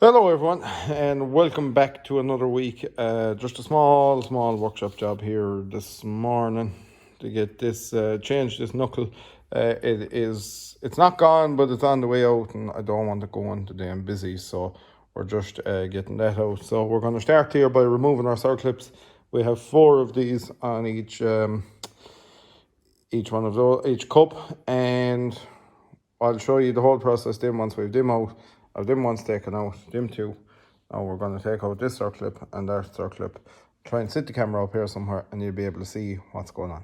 Hello everyone and welcome back to another week. Just a small workshop job here this morning to get this changed, this knuckle. It's not gone, but it's on the way out and I don't want to go on today. I'm busy, so we're just getting that out. So we're going to start here by removing our circlips. We have 4 of these on each one of those, each cup, and I'll show you the whole process then once we've them out. I've them ones taken out, them 2. Now we're going to take out this circlip and that circlip. Try and sit the camera up here somewhere and you'll be able to see what's going on.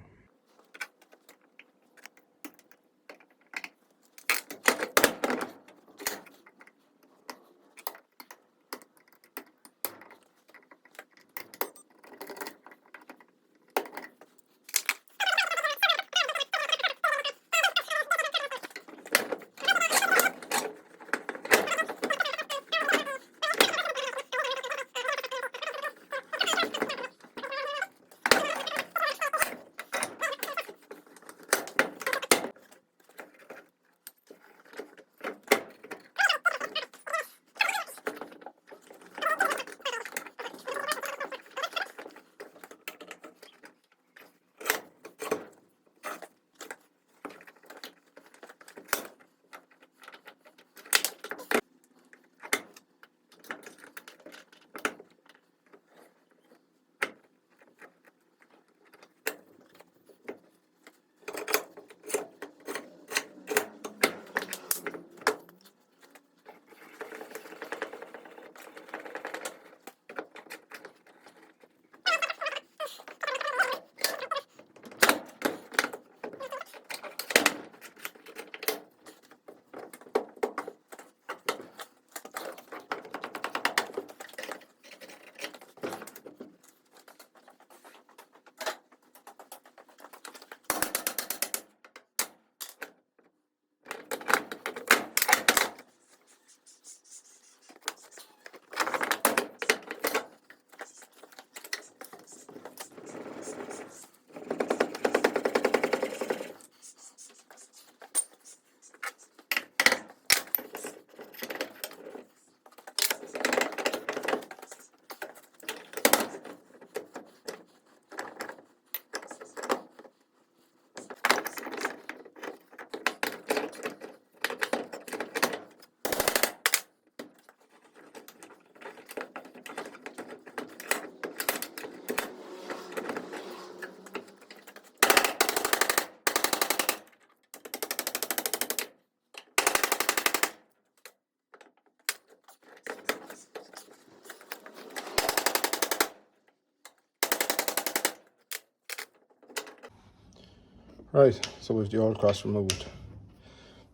Right, so we've the old cross removed.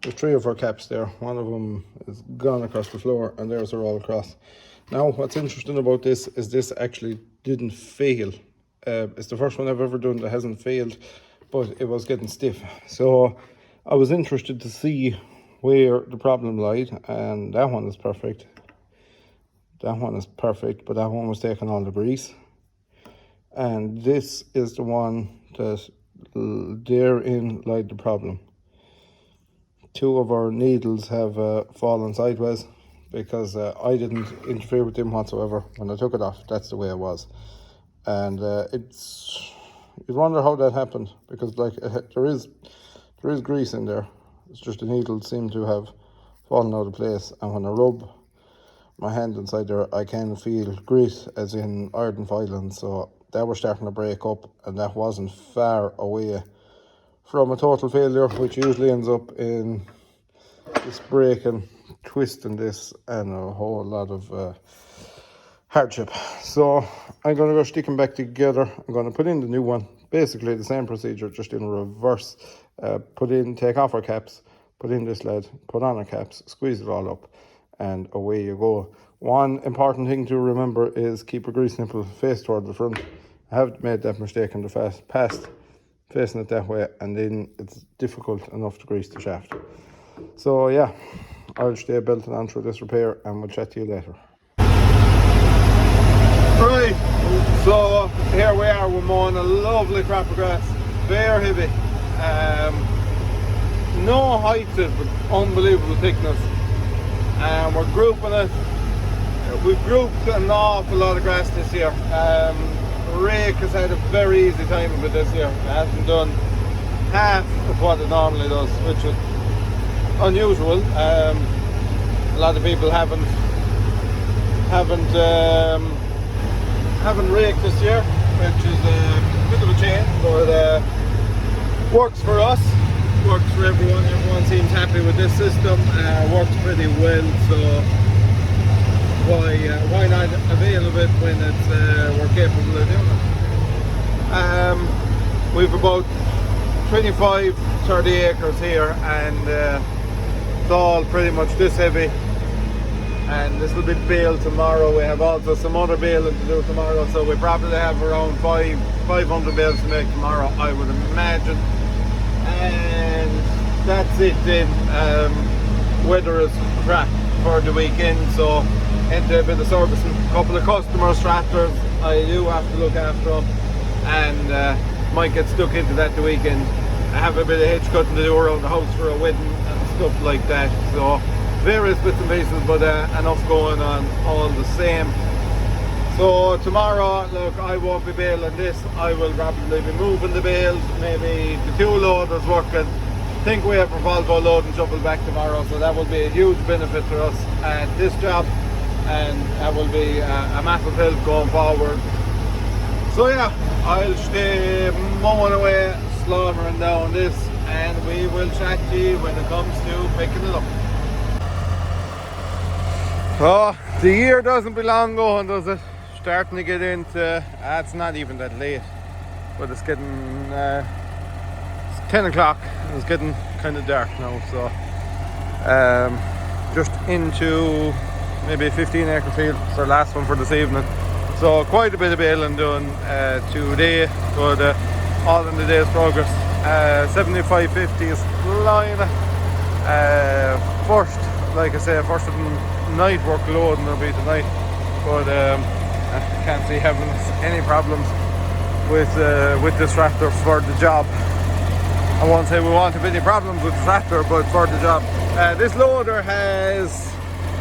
There's 3 of our caps there. One of them is gone across the floor and there's our all cross. Now what's interesting about this is this actually didn't fail. It's the first one I've ever done that hasn't failed, but it was getting stiff. So I was interested to see where the problem lied, and that one is perfect. That one is perfect, but that one was taking all the grease. And this is the one that therein lied the problem. 2 of our needles have fallen sideways because I didn't interfere with them whatsoever when I took it off. That's the way it was, and you wonder how that happened, because there is grease in there. It's just the needles seem to have fallen out of place, and when I rub my hand inside there, I can feel grease, as in iron filings. So that was starting to break up, and that wasn't far away from a total failure, which usually ends up in this breaking, twisting this, and a whole lot of hardship. So I'm going to go stick them back together. I'm going to put in the new one, basically the same procedure, just in reverse. Take off our caps, put in this lead, put on our caps, squeeze it all up, and away you go. One important thing to remember is keep a grease nipple face toward the front. I have made that mistake in the past, facing it that way, and then it's difficult enough to grease the shaft. So yeah, I'll stay belted on through this repair and we'll chat to you later. Right, so here we are, we're mowing a lovely crop of grass, very heavy. No height to it, but unbelievable thickness. And we're grouping it we've grouped an awful lot of grass this year. Rake has had a very easy time of it this year. It hasn't done half of what it normally does, which is unusual. A lot of people haven't raked this year, which is a bit of a change, but works for us, works for everyone. Everyone seems happy with this system. Works pretty well, so why not avail of it when it's we're capable of doing it. We've about 25-30 acres here, and it's all pretty much this heavy, and this will be baled tomorrow. We have also some other baling to do tomorrow, so we probably have around 500 bales to make tomorrow, I would imagine. And that's it then. Weather is crap for the weekend, so into a bit of servicing. A couple of customers' tractors I do have to look after them, and might get stuck into that the weekend. I have a bit of hedge cutting to do around the house for a wedding and stuff like that, so various bits and pieces, but enough going on all the same. So tomorrow, look, I won't be baling this. I will probably be moving the bales, maybe the two loaders working. I think we have a Volvo load and shovel back tomorrow, so that will be a huge benefit for us at this job, and that will be a massive help going forward. So yeah, I'll stay mowing away, slaughtering down this, and we will chat to you when it comes to picking it up. Oh, the year doesn't be long going, does it? Starting to get into, it's not even that late, but it's getting, it's 10 o'clock, it's getting kind of dark now, so just into maybe a 15 acre field. It's our last one for this evening, so quite a bit of baling done today, but all in the day's progress. 75.50 is flying. First, like I say, first of the night workload and it'll be tonight, but I can't see having any problems with this tractor for the job. I won't say we won't have any problems with the tractor, but for the job. This loader has,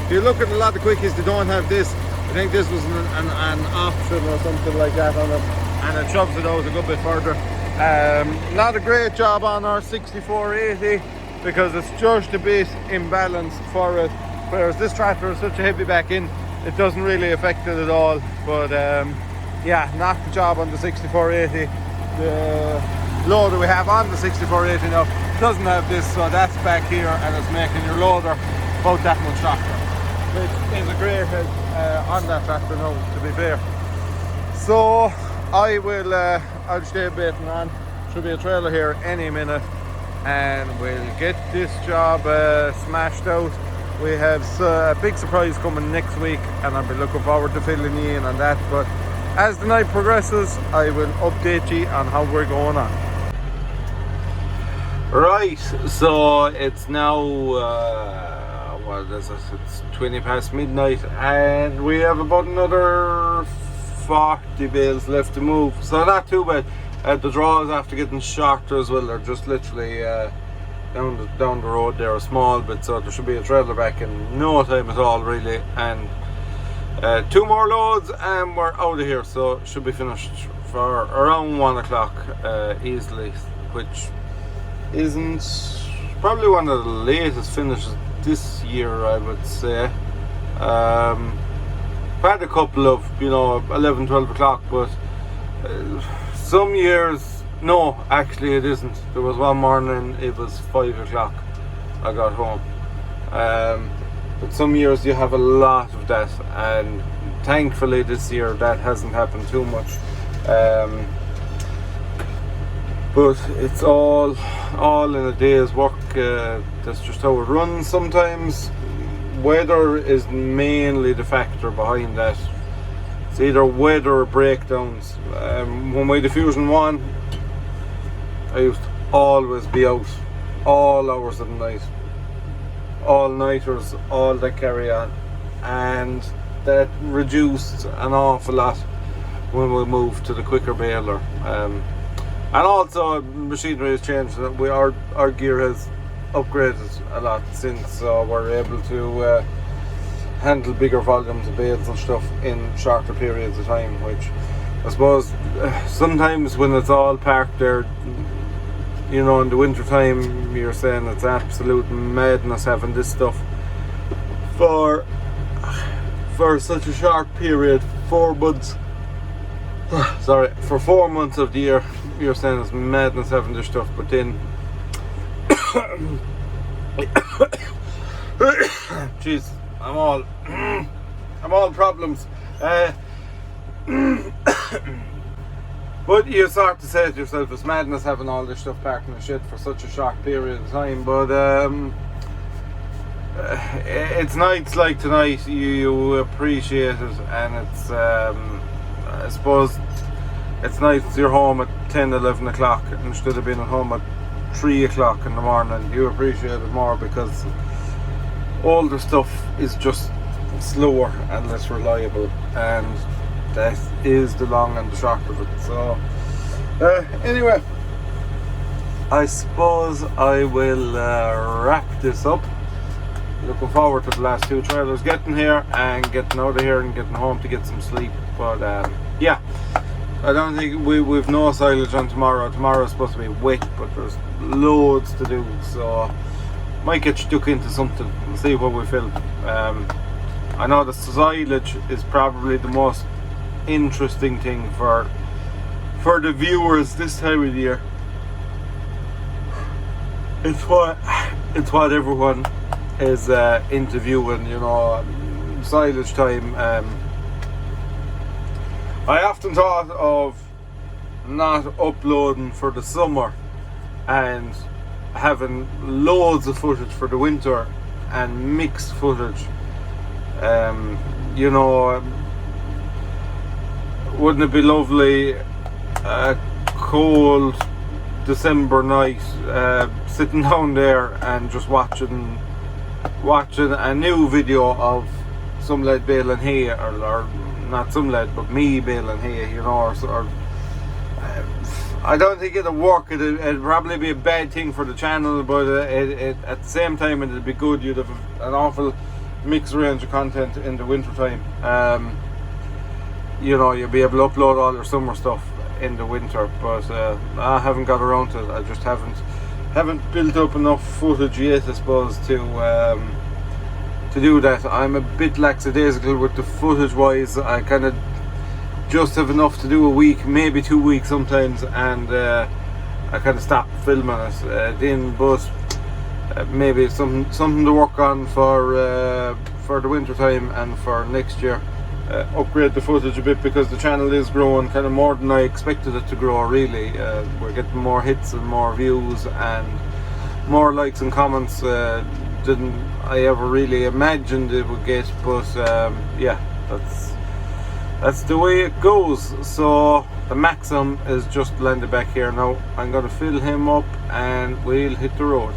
if you look at a lot of quickies, they don't have this. I think this was an option or something like that on it, and it shoves it out a good bit further. Not a great job on our 6480 because it's just a bit imbalanced for it, whereas this tractor is such a heavy back in, it doesn't really affect it at all. But yeah, not the job on the 6480. The loader we have on the 6480 now doesn't have this, so that's back here, and it's making your loader about that much softer, which is a great help on that tractor now, to be fair. So I will I'll stay baiting on. Should be a trailer here any minute, and we'll get this job smashed out. We have a big surprise coming next week, and I'll be looking forward to filling you in on that. But as the night progresses, I will update you on how we're going on. Right, so it's now what is it? It's 20 past midnight, and we have about another 40 bales left to move, so not too bad. The draws after getting shorter as well. They're just literally down the road there, a small bit, so there should be a trailer back in no time at all really, and 2 more loads and we're out of here, so should be finished for around 1 o'clock easily, which isn't probably one of the latest finishes this year, I would say. I've had a couple of 11-12 o'clock, but some years, no, actually it isn't. There was one morning it was 5 o'clock I got home, but some years you have a lot of that, and thankfully this year that hasn't happened too much. But it's all in a day's work. That's just how it runs sometimes. Weather is mainly the factor behind that. It's either weather or breakdowns. When we had the Fusion 1, I used to always be out all hours of the night, all nighters, all that carry on, and that reduced an awful lot when we moved to the quicker baler. And also machinery has changed. Our gear has upgraded a lot since, so we're able to handle bigger volumes of bales and stuff in shorter periods of time, which I suppose sometimes when it's all parked there, you know, in the winter time, you're saying it's absolute madness having this stuff for such a short period, 4 months. Sorry, for 4 months of the year, you're saying it's madness having this stuff, but then jeez, I'm all problems. But you start to say to yourself, it's madness having all this stuff parked in the shed for such a short period of time. But it's nights like tonight you appreciate it, and it's I suppose it's nights you're home at 10, 11 o'clock instead of being at home at 3 o'clock in the morning. You appreciate it more because older stuff is just slower and less reliable, and that is the long and the short of it. So anyway, I suppose I will wrap this up. Looking forward to the last 2 trailers getting here and getting out of here and getting home to get some sleep. But yeah, I don't think we've no silage on tomorrow. Tomorrow's supposed to be wet, but there's loads to do, so might get stuck into something and see what we film. I know the silage is probably the most interesting thing for the viewers this time of the year. It's what everyone is interviewing, you know, silage time. I often thought of not uploading for the summer and having loads of footage for the winter and mixed footage. You know, wouldn't it be lovely a cold December night, sitting down there and just watching a new video of some lad baling hay, or not some lad, but me baling hay, you know, or I don't think it'll work. It'd probably be a bad thing for the channel, but at the same time it'd be good. You'd have an awful mixed range of content in the winter time. You know, you'll be able to upload all your summer stuff in the winter, but I haven't got around to it. I just haven't built up enough footage yet, I suppose, to do that. I'm a bit lackadaisical with the footage wise. I kind of just have enough to do a week, maybe 2 weeks sometimes, and I kind of stop filming it then. But maybe something to work on for the winter time and for next year. Upgrade the footage a bit, because the channel is growing kind of more than I expected it to grow, really. We're getting more hits and more views and more likes and comments than I ever really imagined it would get. But yeah, that's the way it goes. So the Maxim is just landed back here now. I'm going to fill him up and we'll hit the road.